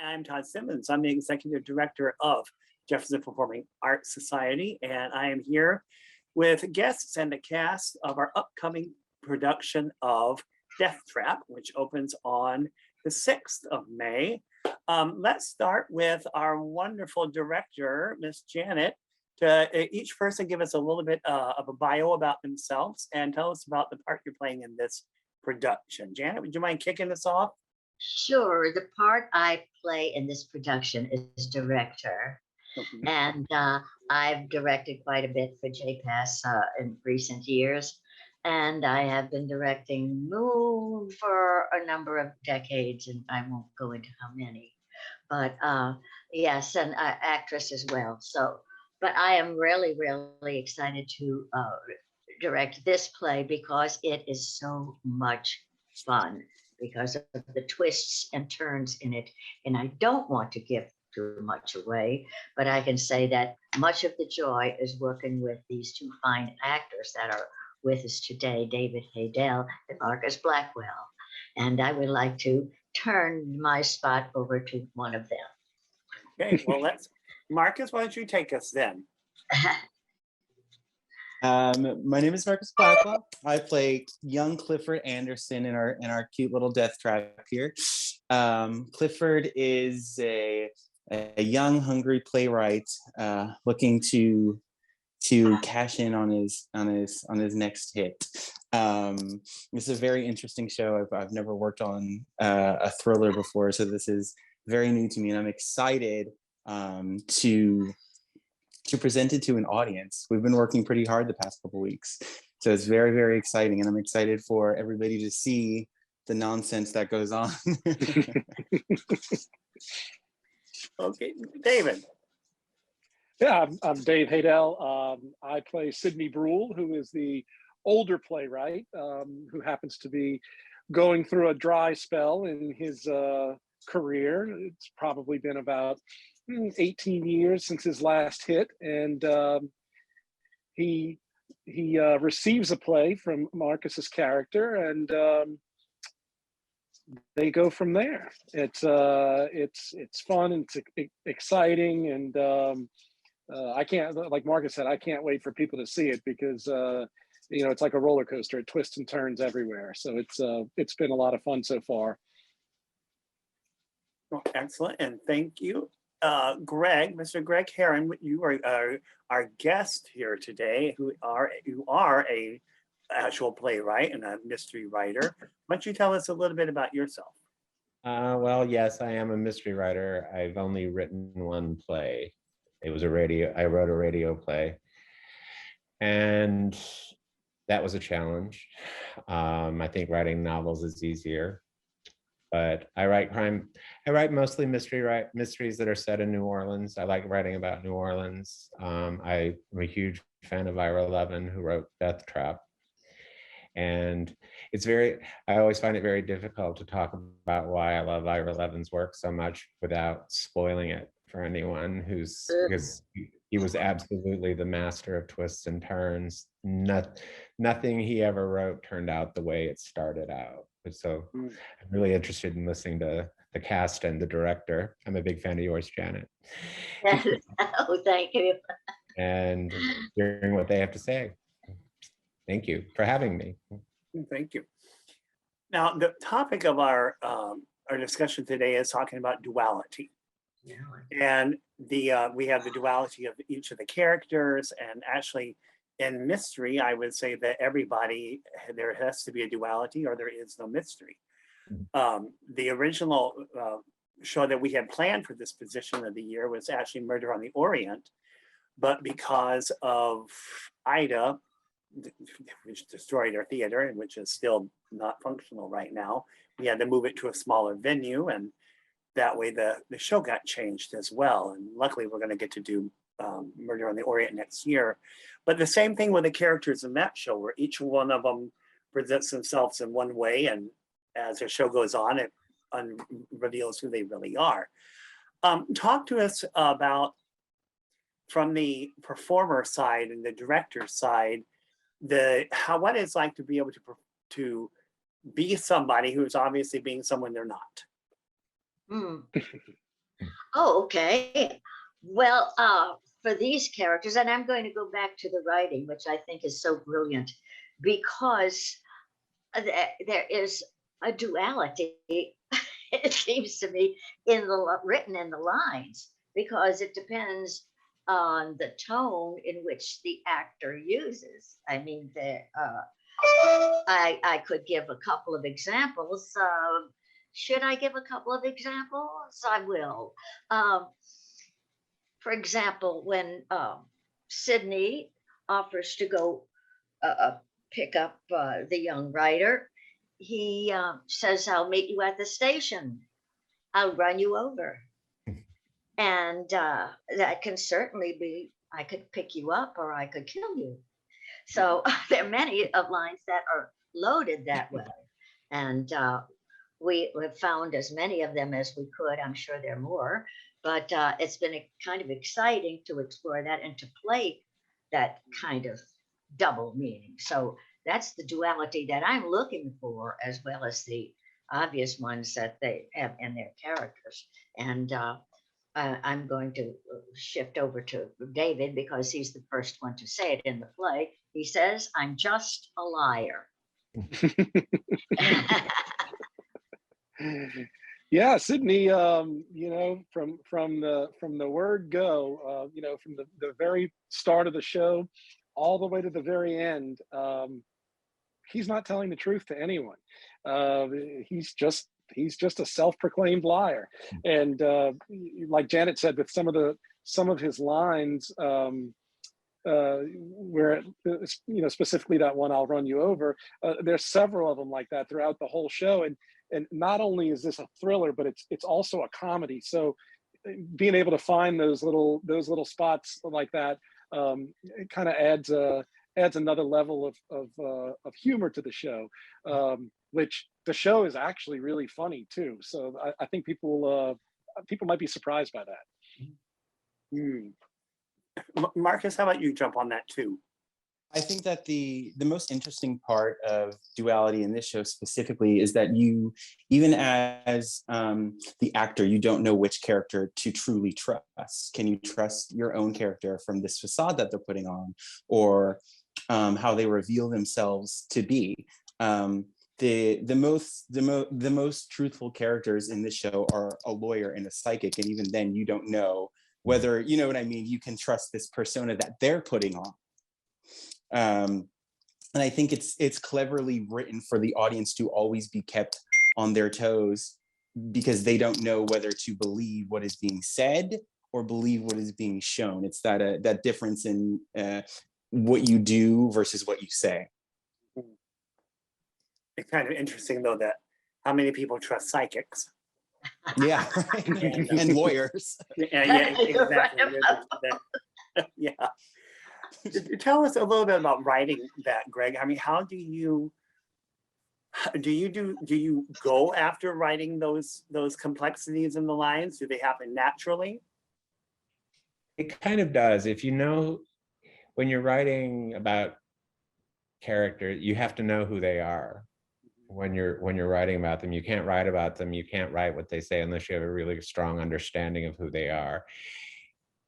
I'm Todd Simmons. I'm the executive director of Jefferson Performing Arts Society, and I am here with guests and the cast of our upcoming production of Deathtrap, which opens on the 6th of May. Let's start with our wonderful director, Miss Janet, to each person give us a little bit of a bio about themselves and tell us about the part you're playing in this production. Janet, would you mind kicking us off? Sure. The part I play in this production is director. And I've directed quite a bit for JPass in recent years. And I have been directing for a number of decades, and I won't go into how many. But yes, and actress as well. So, but I am really, really excited to direct this play because it is so much fun because of the twists and turns in it. And I don't want to give too much away, but I can say that much of the joy is working with these two fine actors that are with us today, David Haydel and Markis Blackwell. And I would like to turn my spot over to one of them. Okay, well, Markis, why don't you take us then? My name is Markis Blackwell. I play young Clifford Anderson in our cute little Deathtrap here. Clifford is a young, hungry playwright looking to cash in on his next hit. This is a very interesting show. I've never worked on a thriller before, so this is very new to me, and I'm excited to present it to an audience. We've been working pretty hard the past couple weeks, so it's very, very exciting, and I'm excited for everybody to see the nonsense that goes on. Okay, David. Yeah, I'm Dave Haydel. I play Sidney Bruhl, who is the older playwright who happens to be going through a dry spell in his career. It's probably been about 18 years since his last hit, and he receives a play from Markis's character, and they go from there. It's fun and it's exciting, and I can't, like Markis said, I can't wait for people to see it because it's like a roller coaster. It twists and turns everywhere. So it's been a lot of fun so far. Well, excellent, and thank you. Greg, Mr. Greg Herren, you are our guest here today, who are a actual playwright and a mystery writer. Why don't you tell us a little bit about yourself? Well, yes, I am a mystery writer. I've only written one play. It was I wrote a radio play, and that was a challenge. I think writing novels is easier. But I write mostly mysteries that are set in New Orleans. I like writing about New Orleans. I'm a huge fan of Ira Levin, who wrote Deathtrap. And I always find it very difficult to talk about why I love Ira Levin's work so much without spoiling it for anyone because he was absolutely the master of twists and turns. Nothing he ever wrote turned out the way it started out. So I'm really interested in listening to the cast and the director. I'm a big fan of yours, Janet. Oh, thank you. And hearing what they have to say. Thank you for having me. Thank you. Now, the topic of our discussion today is talking about duality. Yeah. And we have the duality of each of the characters, and actually in mystery, I would say that there has to be a duality or there is no mystery. The original show that we had planned for this position of the year was actually Murder on the Orient, but because of Ida, which destroyed our theater, which is still not functional right now, we had to move it to a smaller venue, and that way the show got changed as well. And luckily we're going to get to do Murder on the Orient next year. But the same thing with the characters in that show, where each one of them presents themselves in one way, and as the show goes on, it reveals who they really are. Talk to us about, from the performer side and the director side, what it's like to be able to be somebody who's obviously being someone they're not. Oh, okay. Well, for these characters, and I'm going to go back to the writing, which I think is so brilliant, because there is a duality, it seems to me, in the written in the lines, because it depends on the tone in which the actor uses. I mean, I could give a couple of examples. Should I give a couple of examples? I will. Um, for example, when Sidney offers to go pick up the young writer, he says, "I'll meet you at the station. I'll run you over." And that can certainly be, I could pick you up or I could kill you. So there are many of lines that are loaded that way. And we have found as many of them as we could. I'm sure there are more, but it's been kind of exciting to explore that and to play that kind of double meaning. So that's the duality that I'm looking for, as well as the obvious ones that they have in their characters. And I'm going to shift over to David because he's the first one to say it in the play. He says, "I'm just a liar." Yeah, Sidney, from the word go, from the very start of the show all the way to the very end, he's not telling the truth to anyone. He's just a self-proclaimed liar. And like Janet said, with some of his lines, where specifically that one, "I'll run you over," there's several of them like that throughout the whole show. And not only is this a thriller, but it's also a comedy. So being able to find those little spots like that, it kind of adds another level of humor to the show, which the show is actually really funny too. So I think people might be surprised by that. Hmm. Marcus, how about you jump on that too? I think that the most interesting part of duality in this show specifically is that you, even as the actor, you don't know which character to truly trust. Can you trust your own character from this facade that they're putting on, or how they reveal themselves to be? The most truthful characters in this show are a lawyer and a psychic, and even then, you don't know whether, you know what I mean, you can trust this persona that they're putting on. And I think it's cleverly written for the audience to always be kept on their toes, because they don't know whether to believe what is being said or believe what is being shown. It's that difference in what you do versus what you say. It's kind of interesting though that how many people trust psychics. Yeah, right. And lawyers. Yeah, exactly. Yeah. Tell us a little bit about writing that, Greg. I mean, how do you go after writing those complexities in the lines? Do they happen naturally? It kind of does. If you know, when you're writing about character, you have to know who they are. When you're writing about them, you can't write about them, you can't write what they say unless you have a really strong understanding of who they are.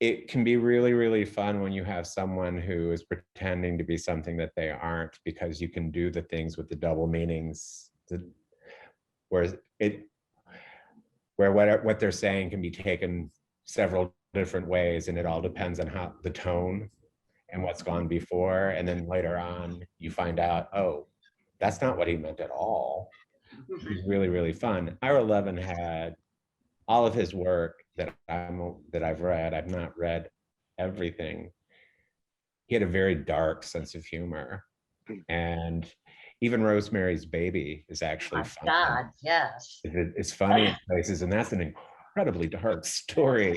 It can be really, really fun when you have someone who is pretending to be something that they aren't, because you can do the things with the double meanings, where what they're saying can be taken several different ways, and it all depends on how the tone and what's gone before. And then later on, you find out, oh, that's not what he meant at all. It's really, really fun. Ira Levin had all of his work that I've read. I've not read everything. He had a very dark sense of humor, and even Rosemary's Baby is actually funny. God, yes. It's funny in places, and that's an incredibly dark story.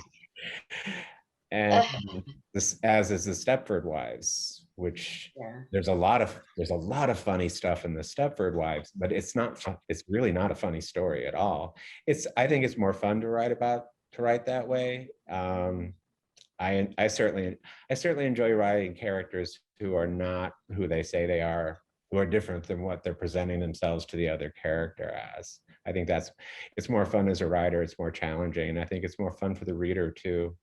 And this, as is the Stepford Wives, which there's a lot of funny stuff in the Stepford Wives, but it's really not a funny story at all. I think it's more fun to write that way. I certainly enjoy writing characters who are not who they say they are, who are different than what they're presenting themselves to the other character as. I think it's more fun as a writer, it's more challenging, and I think it's more fun for the reader too.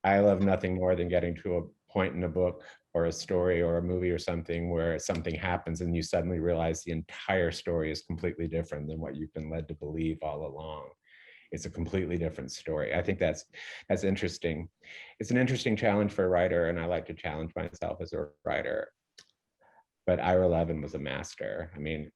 I love nothing more than getting to a point in a book or a story or a movie or something where something happens and you suddenly realize the entire story is completely different than what you've been led to believe all along. It's a completely different story. I think that's interesting. It's an interesting challenge for a writer, and I like to challenge myself as a writer. But Ira Levin was a master. I mean,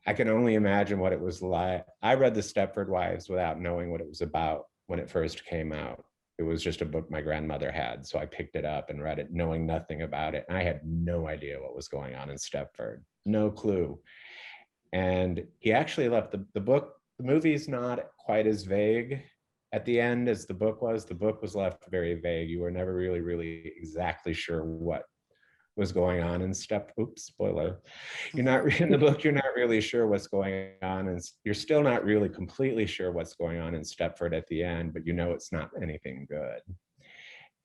I can only imagine what it was like. I read The Stepford Wives without knowing what it was about when it first came out. It was just a book my grandmother had, so I picked it up and read it knowing nothing about it. And I had no idea what was going on in Stepford, no clue. And he actually left the book, the movie's not quite as vague at the end as the book was. The book was left very vague. You were never really exactly sure what was going on in oops, spoiler. You're not reading the book, you're not really sure what's going on, and you're still not really completely sure what's going on in Stepford at the end, but you know it's not anything good.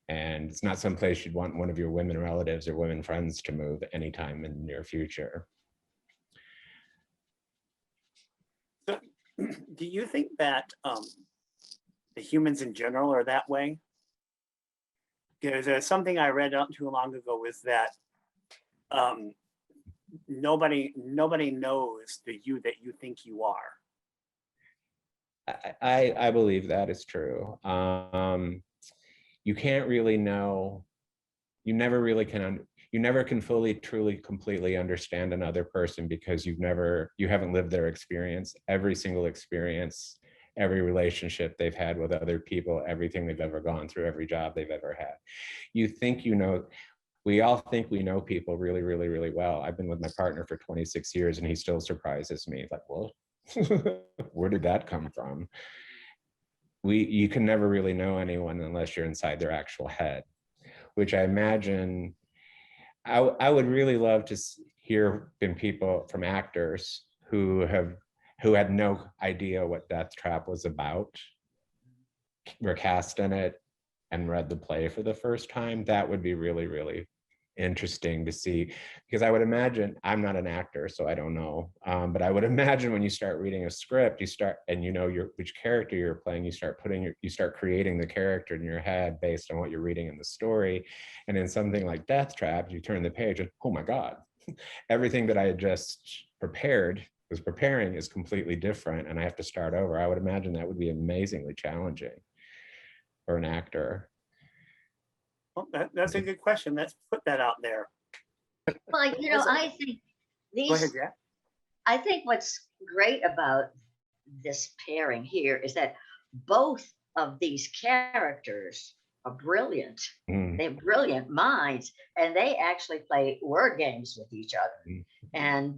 And it's not someplace you'd want one of your women relatives or women friends to move anytime in the near future. So, do you think that the humans in general are that way? There's something I read not too long ago was that nobody knows the you that you think you are. I believe that is true. You can't really know. You never really can. You never can fully, truly, completely understand another person because you haven't lived their experience. Every single experience, every relationship they've had with other people, everything they've ever gone through, every job they've ever had. You think you know. We all think we know people really well. I've been with my partner for 26 years and he still surprises me. Like, well, where did that come from? You can never really know anyone unless you're inside their actual head, which I imagine, I would really love to hear from people, from actors who had no idea what Deathtrap was about, were cast in it and read the play for the first time. That would be really interesting to see, because I would imagine, I'm not an actor, so I don't know, but I would imagine when you start reading a script, you start, and you know which character you're playing, you start creating the character in your head based on what you're reading in the story. And in something like Deathtrap, you turn the page and, oh my God, everything that I had just was preparing is completely different, and I have to start over. I would imagine that would be amazingly challenging for an actor. Well, that's a good question. Let's put that out there. Well, you know, I think Go ahead, Jack. I think what's great about this pairing here is that both of these characters are brilliant. They have brilliant minds, and they actually play word games with each other, and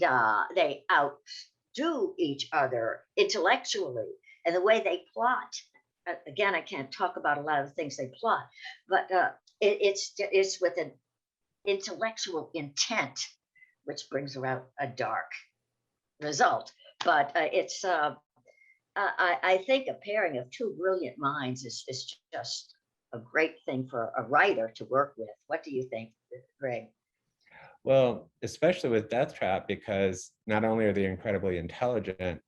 they outdo each other intellectually, and the way they plot. Again, I can't talk about a lot of the things they plot, but it's with an intellectual intent, which brings around a dark result. But I think a pairing of two brilliant minds is just a great thing for a writer to work with. What do you think, Greg? Well, especially with Deathtrap, because not only are they incredibly intelligent,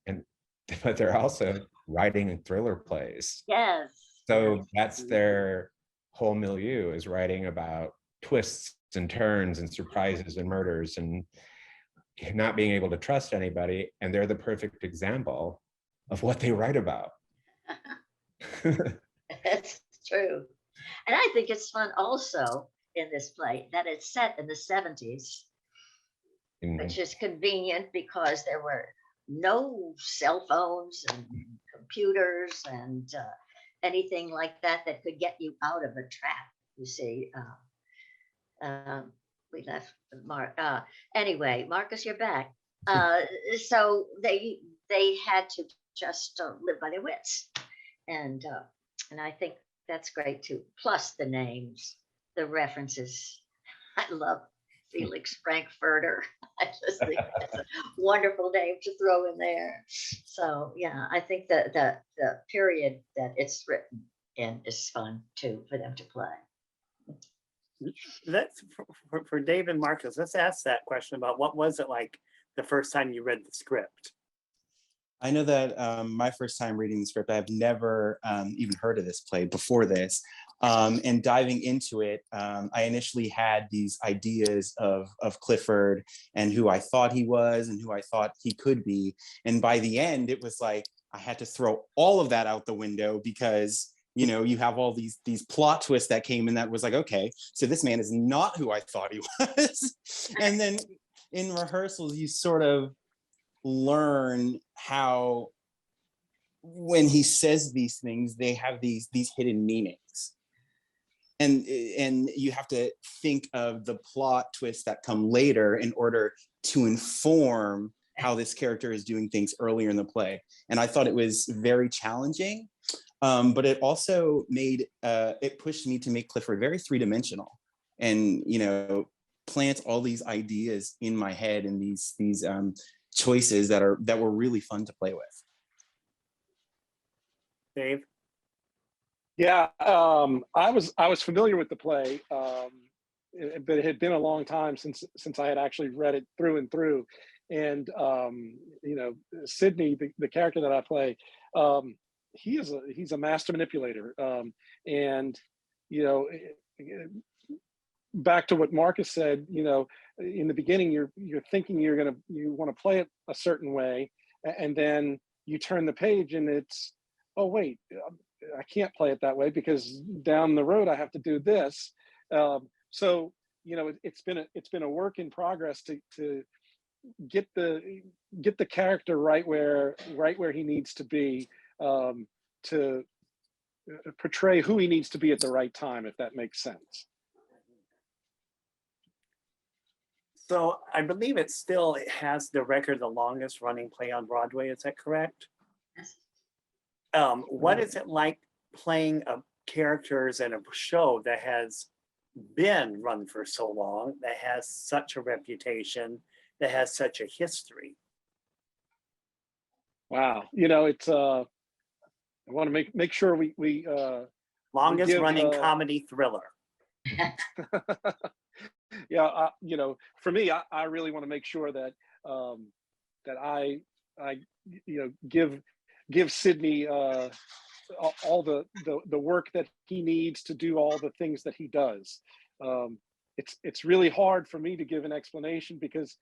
but they're also writing thriller plays. Yes. So that's their whole milieu, is writing about twists and turns and surprises and murders and not being able to trust anybody. And they're the perfect example of what they write about. That's true. And I think it's fun also in this play that it's set in the 70s, which is convenient because there were no cell phones and computers and anything like that could get you out of a trap. You see, we left anyway, Markis, you're back. So they had to just live by their wits, and I think that's great too. Plus the names, the references. I love Felix Frankfurter. I just think that's a wonderful name to throw in there. So yeah, I think that the period that it's written in is fun too for them to play. That's for Dave and Markis. Let's ask that question about what was it like the first time you read the script? I know that my first time reading the script, I've never even heard of this play before this. And diving into it, I initially had these ideas of Clifford and who I thought he was and who I thought he could be. And by the end, it was like I had to throw all of that out the window because you have all these plot twists that came in that was like, okay, so this man is not who I thought he was. And then in rehearsals, you sort of learn how when he says these things, they have these hidden meanings. And you have to think of the plot twists that come later in order to inform how this character is doing things earlier in the play. And I thought it was very challenging, but it also made it pushed me to make Clifford very three-dimensional, and plant all these ideas in my head and these choices that were really fun to play with. Dave? Yeah, I was familiar with the play, but it had been a long time since I had actually read it through and through. And Sidney, the character that I play, he's a master manipulator. And back to what Markis said, in the beginning, you're thinking you want to play it a certain way, and then you turn the page and it's, oh wait, I can't play it that way because down the road I have to do this. So it's been a work in progress to get the character right where he needs to be, to portray who he needs to be at the right time, if that makes sense. So I believe it has the record, the longest running play on Broadway. Is that correct? What is it like playing characters in a show that has been run for so long, that has such a reputation, that has such a history? Wow, it's I want to make sure we longest running give, comedy thriller. Yeah, for me, I really want to make sure that that I give Sidney all the work that he needs to do all the things that he does. It's really hard for me to give an explanation because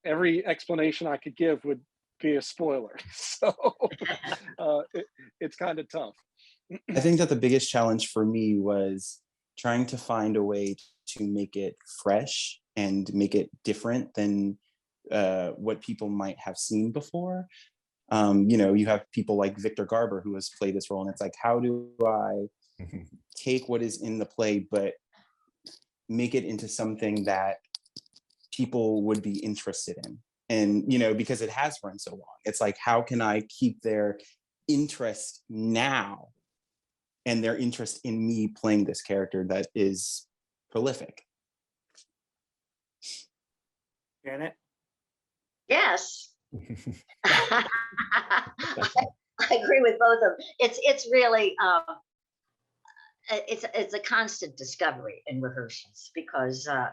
every explanation I could give would be a spoiler. So it's kind of tough. I think that the biggest challenge for me was trying to find a way to make it fresh and make it different than what people might have seen before. You have people like Victor Garber who has played this role, and it's like, how do I take what is in the play but make it into something that people would be interested in? And because it has run so long, it's like, how can I keep their interest now and their interest in me playing this character that is prolific? Janet? Yes. I agree with both of them. It's really it's a constant discovery in rehearsals because of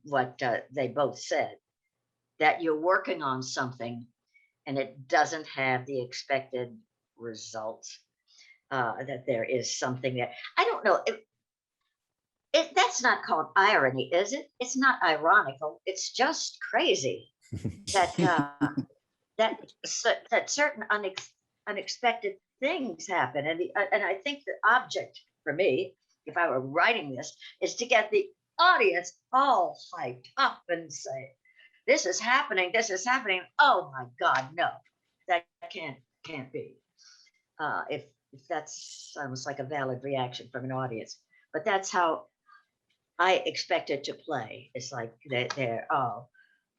what they both said, that you're working on something and it doesn't have the expected results, that there is something that I don't know. That's not called irony, is it? It's not ironical. It's just crazy that that certain unexpected things happen, and I think the object for me, if I were writing this, is to get the audience all hyped up and say, "This is happening. This is happening." Oh my God, no, that can't be. If that sounds like a valid reaction from an audience, but that's how I expect it to play. It's like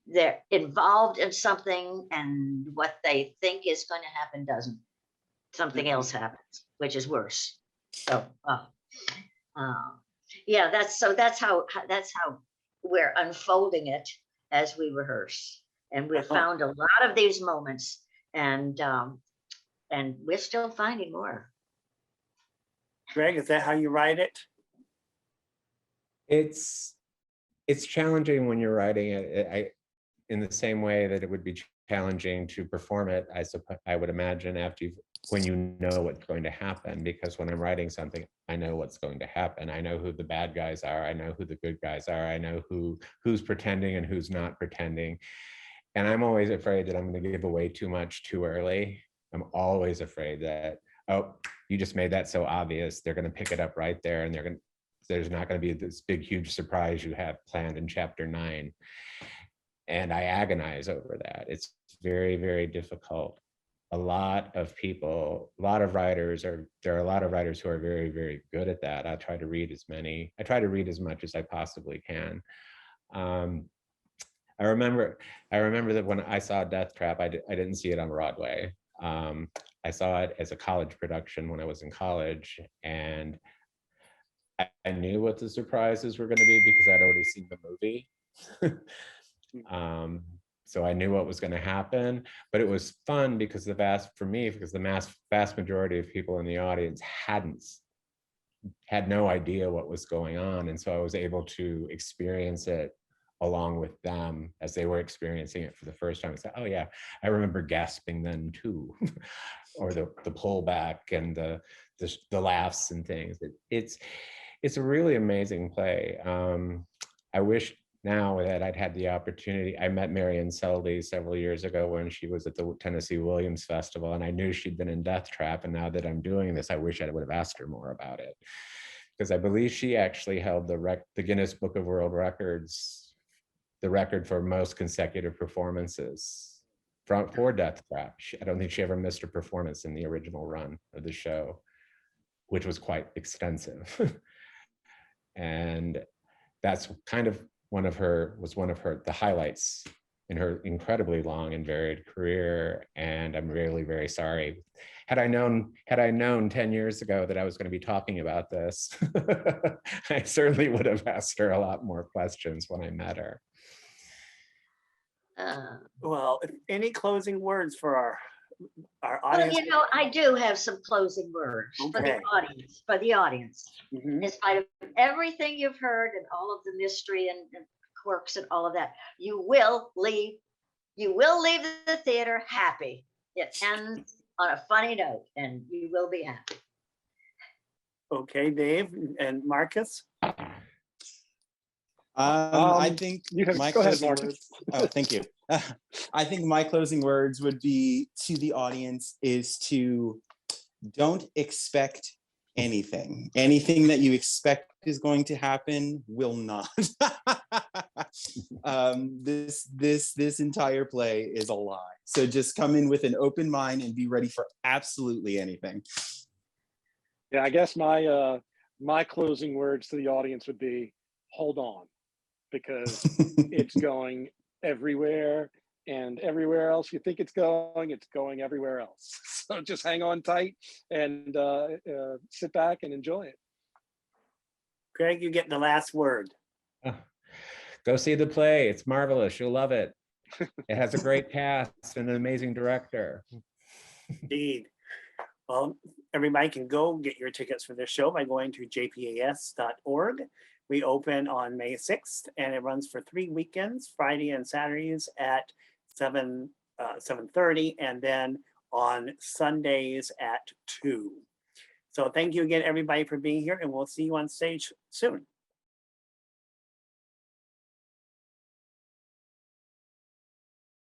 they're involved in something, and what they think is going to happen doesn't. Something else happens, which is worse. So, yeah, that's how we're unfolding it as we rehearse, and we've found a lot of these moments, and we're still finding more. Greg, is that how you write it? It's challenging when you're writing it. in the same way that it would be challenging to perform it, I would imagine when you know what's going to happen, because when I'm writing something, I know what's going to happen. I know who the bad guys are. I know who the good guys are. I know who's pretending and who's not pretending. And I'm always afraid that I'm going to give away too much too early. I'm always afraid that, oh, you just made that so obvious. They're going to pick it up right there, and there's not going to be this big, huge surprise you have planned in chapter 9. And I agonize over that. It's very, very difficult. There are a lot of writers who are very, very good at that. I try to read as much as I possibly can. I remember that when I saw Deathtrap, I didn't see it on Broadway. I saw it as a college production when I was in college, and I knew what the surprises were going to be because I'd already seen the movie. So I knew what was going to happen, but it was fun because the vast majority of people in the audience had no idea what was going on. And so I was able to experience it along with them as they were experiencing it for the first time. It's like, oh yeah, I remember gasping then too, or the pullback and the laughs and things. It's a really amazing play. I wish now that I'd had the opportunity. I met Marion Selby several years ago when she was at the Tennessee Williams Festival, and I knew she'd been in Deathtrap. And now that I'm doing this, I wish I would have asked her more about it, because I believe she actually held the Guinness Book of World Records, the record for most consecutive performances for Deathtrap. I don't think she ever missed a performance in the original run of the show, which was quite extensive. And that's kind of the highlights in her incredibly long and varied career. And I'm really, very sorry. Had I known 10 years ago that I was going to be talking about this, I certainly would have asked her a lot more questions when I met her. Well, any closing words for our Well, audience? I do have some closing words for the Okay. audience. For the audience, Mhm. in spite of everything you've heard and all of the mystery and quirks and all of that, you will leave the theater happy. It ends on a funny note, and you will be happy. Okay, Dave and Markis. I think you have- my go ahead, closing Marcus. words. Oh, thank you. I think my closing words would be to the audience is to don't expect anything. Anything that you expect is going to happen will not. This entire play is a lie. So just come in with an open mind and be ready for absolutely anything. Yeah, I guess my closing words to the audience would be, hold on, because it's going everywhere, and everywhere else you think it's going everywhere else. So just hang on tight and sit back and enjoy it. Greg, you get the last word. Go see the play. It's marvelous. You'll love it. It has a great cast and an amazing director. Indeed. Well, everybody can go get your tickets for this show by going to jpas.org. We open on May 6th, and it runs for 3 weekends, Friday and Saturdays at 7:30, and then on Sundays at 2. So thank you again, everybody, for being here, and we'll see you on stage soon.